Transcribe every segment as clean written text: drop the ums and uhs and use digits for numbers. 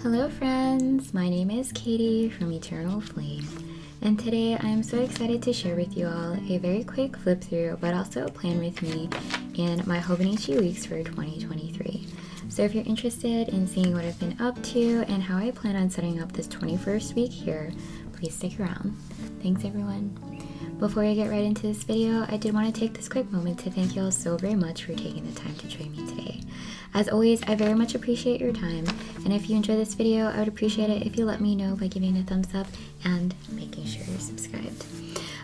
Hello friends, my name is Katie from Eternal Flame, and today I am so excited to share with you all a very quick flip through but also a plan with me in my Hobonichi Weeks for 2023. So if you're interested in seeing what I've been up to and how I plan on setting up this 21st week here, please stick around. Thanks everyone. Before I get right into this video, I did want to take this quick moment to thank you all so very much for taking the time to join me today. As always, I very much appreciate your time, and if you enjoy this video, I would appreciate it if you let me know by giving it a thumbs up and making sure you're subscribed.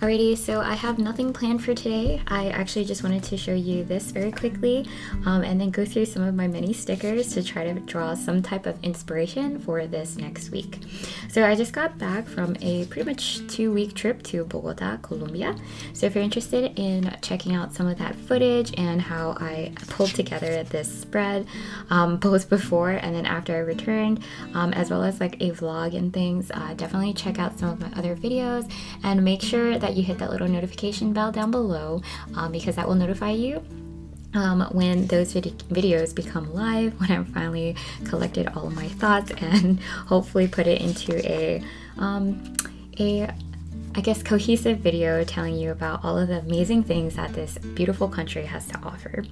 Alrighty, so I have nothing planned for today. I actually just wanted to show you this very quickly and then go through some of my mini stickers to try to draw some type of inspiration for this next week. So I just got back from a pretty much 2-week trip to Bogota, Colombia. So if you're interested in checking out some of that footage and how I pulled together this spread both before and then after I returned, as well as like a vlog and things, definitely check out some of my other videos and make sure that you hit that little notification bell down below because that will notify you when those videos become live, when I'm finally collected all of my thoughts and hopefully put it into a I guess cohesive video telling you about all of the amazing things that this beautiful country has to offer.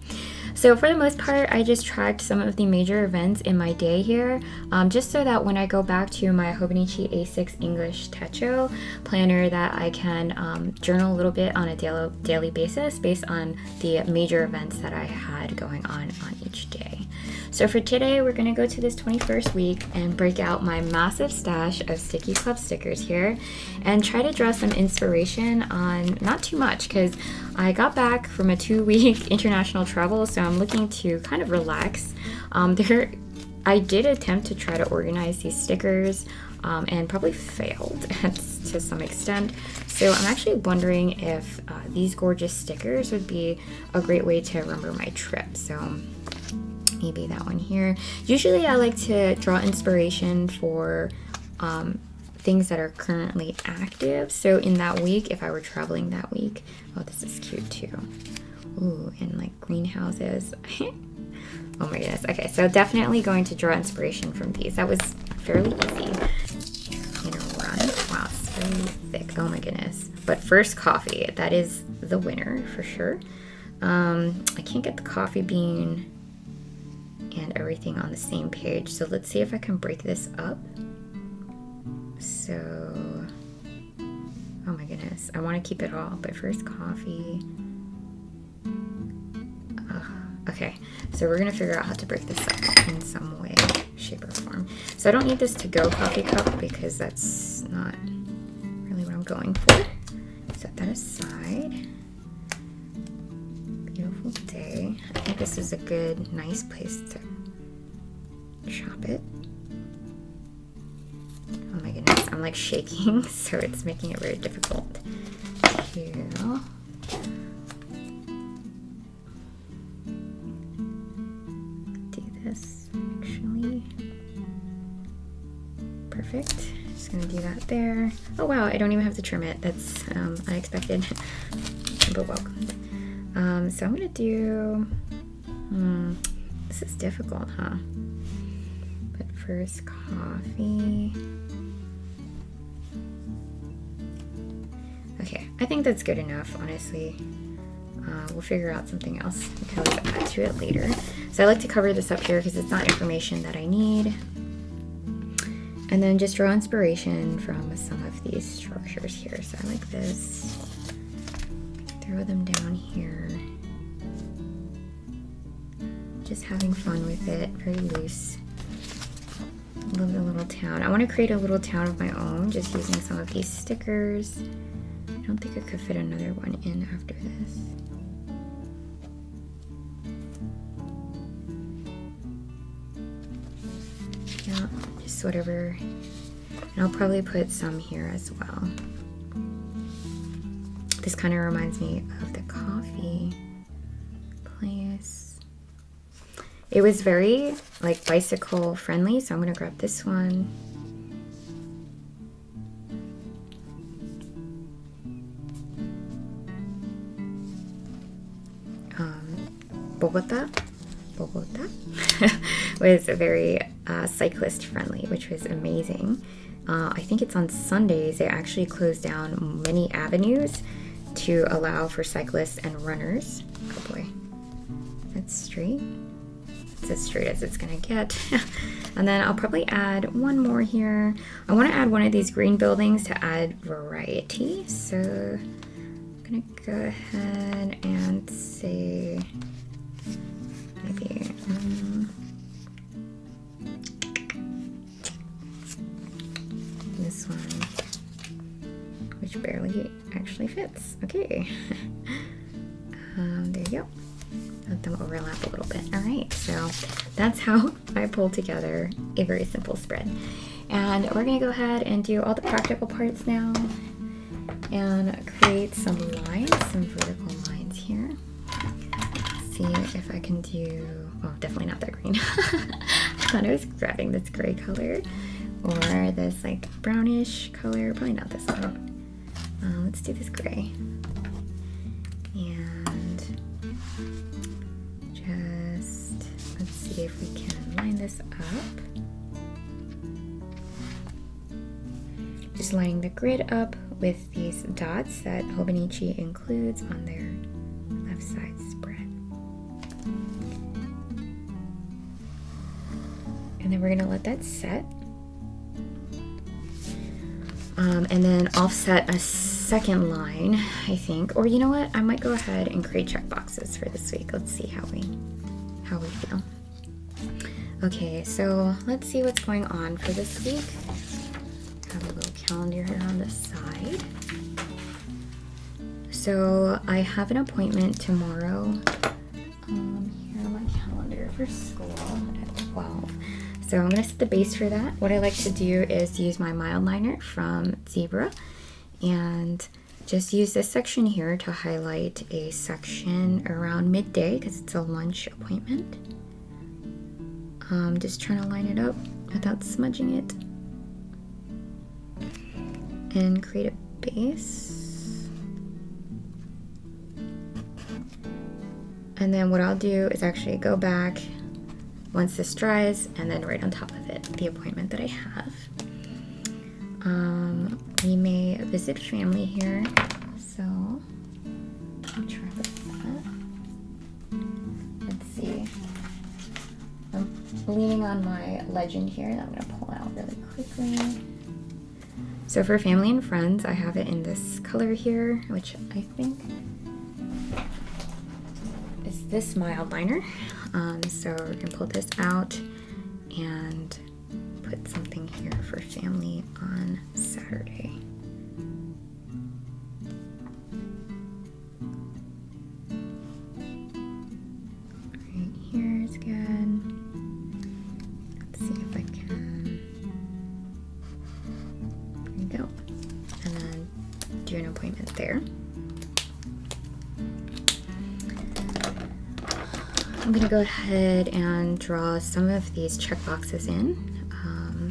So for the most part, I just tracked some of the major events in my day here, just so that when I go back to my Hobonichi A6 English Techo planner that I can journal a little bit on a daily basis based on the major events that I had going on each day. So for today, we're going to go to this 21st week and break out my massive stash of Sticky Club stickers here and try to draw some inspiration on not too much because I got back from a 2-week international travel, so I'm looking to kind of relax. I did attempt to try to organize these stickers and probably failed to some extent. So I'm actually wondering if these gorgeous stickers would be a great way to remember my trip. So maybe that one here. Usually I like to draw inspiration for things that are currently active. So in that week, if I were traveling that week, oh, this is cute too. Ooh, and like greenhouses. Oh my goodness. Okay, so definitely going to draw inspiration from these. That was fairly easy. In a run. Wow, it's very thick. Oh my goodness. But first, coffee. That is the winner for sure. I can't get the coffee bean and everything on the same page. So let's see if I can break this up. So, oh my goodness, I want to keep it all, but first coffee. Okay, so we're gonna figure out how to break this up in some way, shape, or form. So I don't need this to-go coffee cup because that's not really what I'm going for. Set that aside. Beautiful day. I think this is a good, nice place to chop it. Oh my goodness, I'm like shaking, so it's making it very difficult to do this actually. Perfect. Just gonna do that there. Oh wow, I don't even have to trim it. That's unexpected, but welcomed. So I'm gonna do, this is difficult, huh? But first coffee. Okay, I think that's good enough, honestly. We'll figure out something else. We can always add to it later. So I like to cover this up here because it's not information that I need. And then just draw inspiration from some of these structures here. So I like this. Throw them down here. Just having fun with it, very loose. Love the little town. I want to create a little town of my own, just using some of these stickers. I don't think I could fit another one in after this. Yeah, just whatever. And I'll probably put some here as well. This kind of reminds me of the coffee place. It was very like bicycle friendly, so I'm gonna grab this one. Bogota. Bogota was very cyclist friendly, which was amazing. I think it's on Sundays. They actually closed down many avenues to allow for cyclists and runners. Oh boy, that's straight. It's as straight as it's gonna get. And then I'll probably add one more here. I want to add one of these green buildings to add variety. So I'm gonna go ahead and say maybe this one, which barely actually fits. Okay. There you go. Let them overlap a little bit. All right, so that's how I pulled together a very simple spread. And we're gonna go ahead and do all the practical parts now and create some lines, some vertical lines here. See if I can do, oh, definitely not that green. I thought I was grabbing this gray color or this like brownish color, probably not this one. Let's do this gray. And just, let's see if we can line this up. Just lining the grid up with these dots that Hobonichi includes on their left side spread. And then we're gonna let that set. And then offset a second line, I think. Or you know what? I might go ahead and create check boxes for this week. Let's see how we feel. Okay, so let's see what's going on for this week. Have a little calendar here on the side. So I have an appointment tomorrow here on my calendar for school at 12. So I'm gonna set the base for that. What I like to do is use my mild liner from Zebra and just use this section here to highlight a section around midday because it's a lunch appointment. Just trying to line it up without smudging it. And create a base. And then what I'll do is actually go back once this dries and then right on top of it, the appointment that I have. We may visit family here, so I'll try with that. Let's see. I'm leaning on my legend here that I'm gonna pull out really quickly. So for family and friends, I have it in this color here, which I think is this mild liner. So we're gonna pull this out and put something here for family on Saturday. Right here is good. Let's see if I can. There you go. And then do an appointment there. I'm gonna go ahead and draw some of these check boxes in,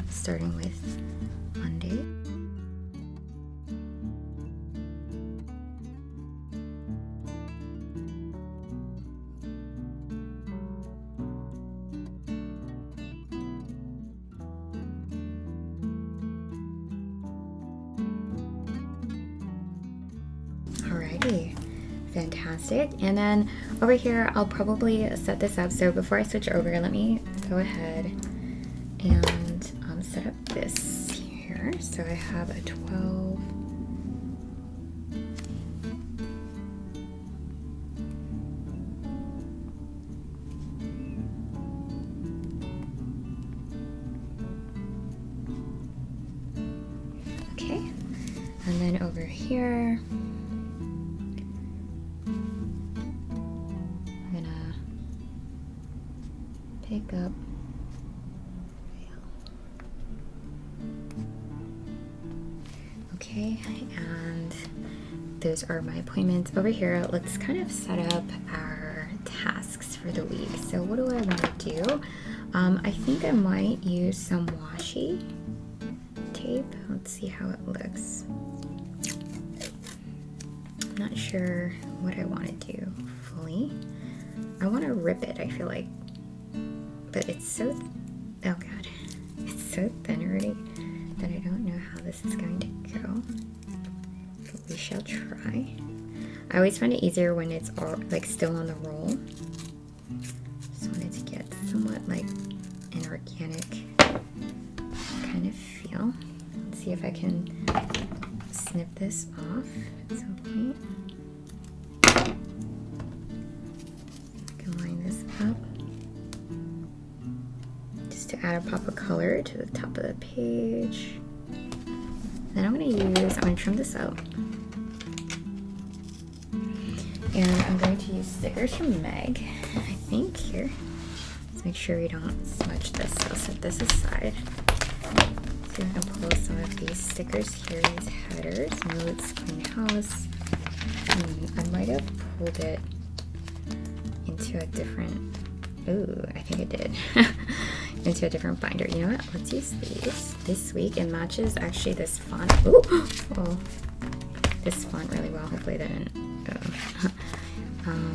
starting with Monday. Alrighty. Fantastic. And then over here, I'll probably set this up. So before I switch over, let me go ahead and set up this here. So I have a 12. Okay. And then over here, pick up. Okay, and those are my appointments. Over here, let's kind of set up our tasks for the week. So what do I want to do? I think I might use some washi tape. Let's see how it looks. I'm not sure what I want to do fully. I want to rip it, I feel like. but it's so, oh god, it's so thin already that I don't know how this is going to go, but we shall try. I always find it easier when it's all like still on the roll. Just wanted to get somewhat like an organic kind of feel. Let's see if I can snip this off at some point. I can line this up just to add a pop of color to the top of the page. Then I'm gonna trim this out. And I'm going to use stickers from Meg, I think, here. Let's make sure we don't smudge this, so I'll set this aside. See if I can pull some of these stickers here, these headers, notes, clean house. I might have pulled it into a different, ooh, I think I did, into a different binder. You know what, let's use these. This week, it matches actually this font, ooh, oh, this font really well, hopefully that didn't,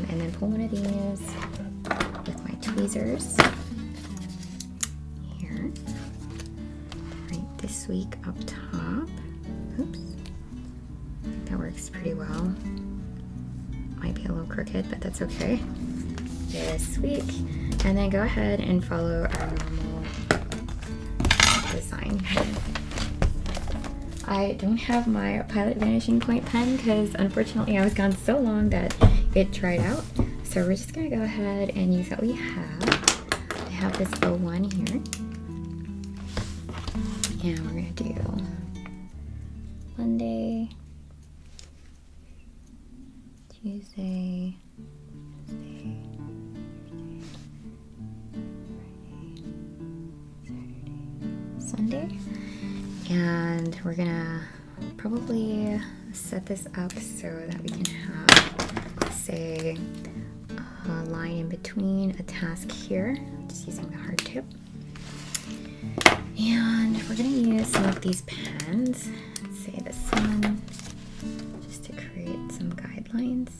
and then pull one of these with my tweezers here. Right, this week up top. Oops, that works pretty well. Might be a little crooked, but that's okay. This week, and then go ahead and follow our normal design here. I don't have my Pilot Vanishing Point pen because unfortunately I was gone so long that it dried out. So we're just gonna go ahead and use what we have. I have this 01 here. And we're gonna do Monday, Tuesday, Wednesday, Friday, Saturday, Sunday. And we're gonna probably set this up so that we can have, say, a line in between a task here, just using the hard tip. And we're gonna use some of these pens, let's say this one, just to create some guidelines.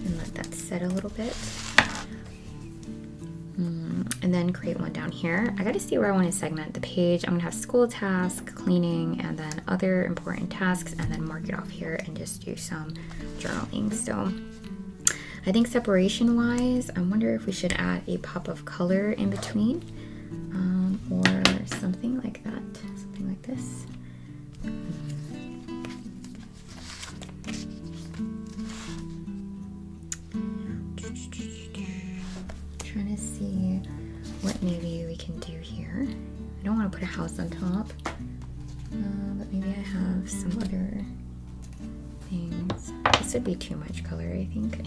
And let that set a little bit. And then create one down here. I gotta see where I want to segment the page. I'm gonna have school task, cleaning, and then other important tasks, and then mark it off here and just do some journaling. So I think separation wise, I wonder if we should add a pop of color in between, or something like that, something like this. Trying to see what maybe we can do here. I don't want to put a house on top, but maybe I have some other things. This would be too much color, I think.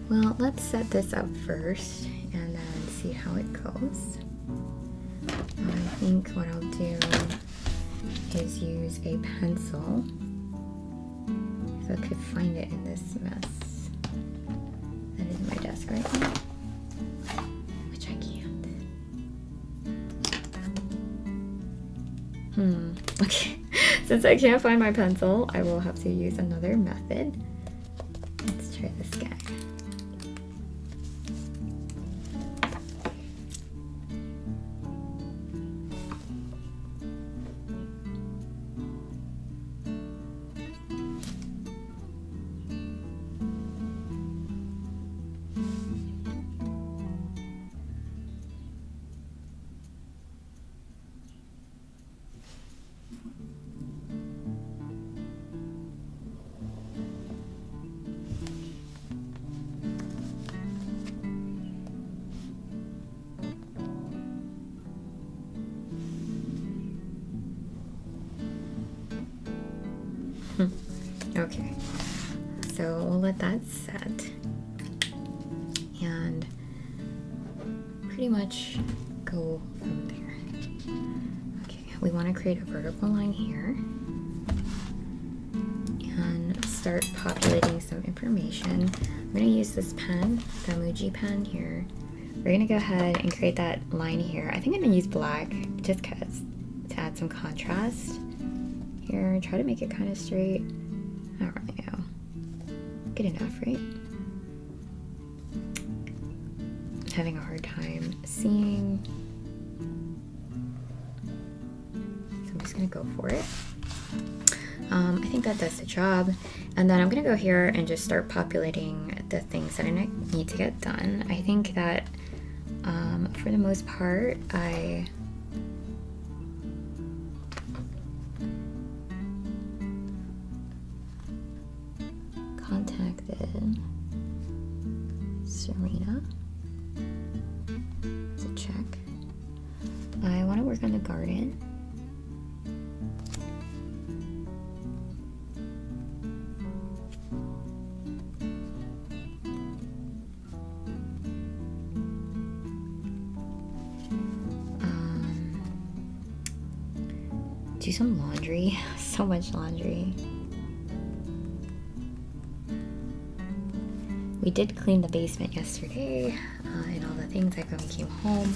Well, let's set this up first and then see how it goes. I think what I'll do is use a pencil, if I could find it in this mess that is my desk right now, which I can't. Okay, since I can't find my pencil, I will have to use another method. Let's try this guy. Okay, so we'll let that set and pretty much go from there. Okay, we want to create a vertical line here and start populating some information. I'm going to use this pen, the Muji pen here, we're gonna go ahead and create that line here. I think I'm gonna use black just cause to add some contrast here. Try to make it kind of straight. I don't really know. Good enough, right? I'm having a hard time seeing. So I'm just gonna go for it. I think that does the job. And then I'm gonna go here and just start populating the things that I need to get done. I think that for the most part, I contacted Serena. It's a check. I want to work on the garden. Do some laundry. So much laundry. We did clean the basement yesterday and all the things like when we came home.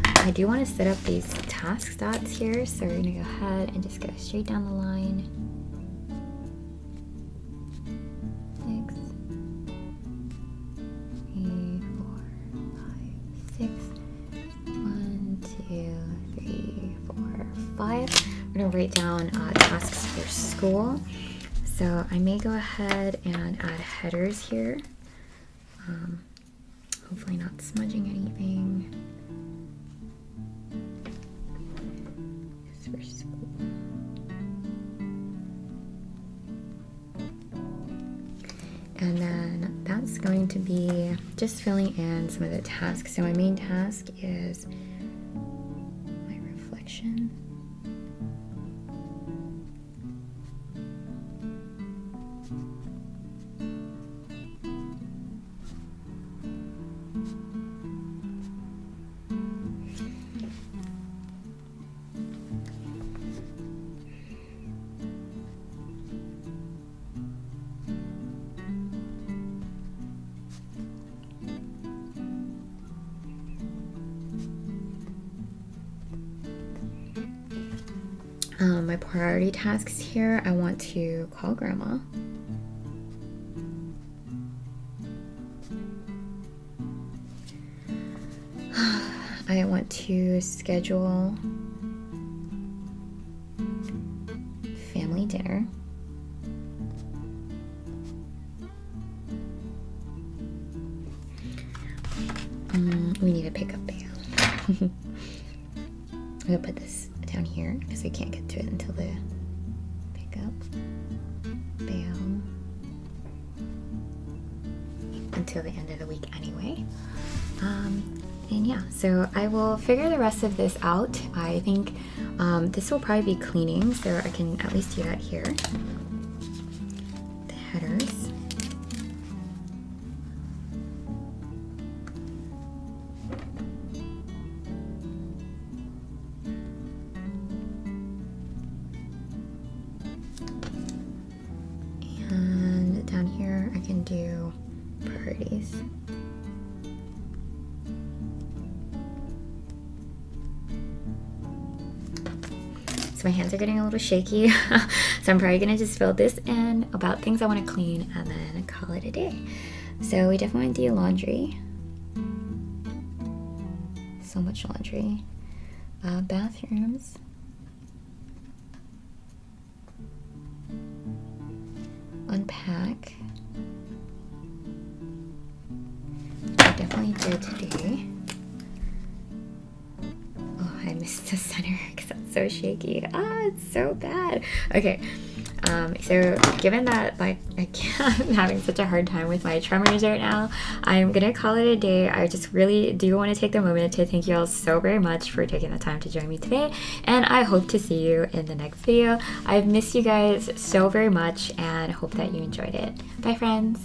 I do want to set up these task dots here, so we're gonna go ahead and just go straight down the line. 6, 3, 4, 5, 6. 1, 2, 3, 4, 5. I'm gonna write down tasks for school. So I may go ahead and add headers here. Hopefully not smudging anything. Just for school. And then that's going to be just filling in some of the tasks. So my main task is my reflection. My priority tasks here, I want to call grandma. I want to schedule family dinner. We need a pickup bail. I'm gonna put this down here because I can't get to it until the pickup bail until the end of the week anyway. And yeah, so I will figure the rest of this out. I think this will probably be cleaning, so I can at least do that here. The headers. And down here I can do priorities. So my hands are getting a little shaky, so I'm probably gonna just fill this in about things I want to clean and then call it a day. So we definitely want to do laundry. So much laundry. Bathrooms. Unpack. I definitely did today. Oh, I missed the center because that's so shaky. It's so bad. Okay, so given that like I'm having such a hard time with my tremors right now, I'm gonna call it a day. I just really do want to take the moment to thank you all so very much for taking the time to join me today, and I hope to see you in the next video. I've missed you guys so very much and hope that you enjoyed it. Bye friends.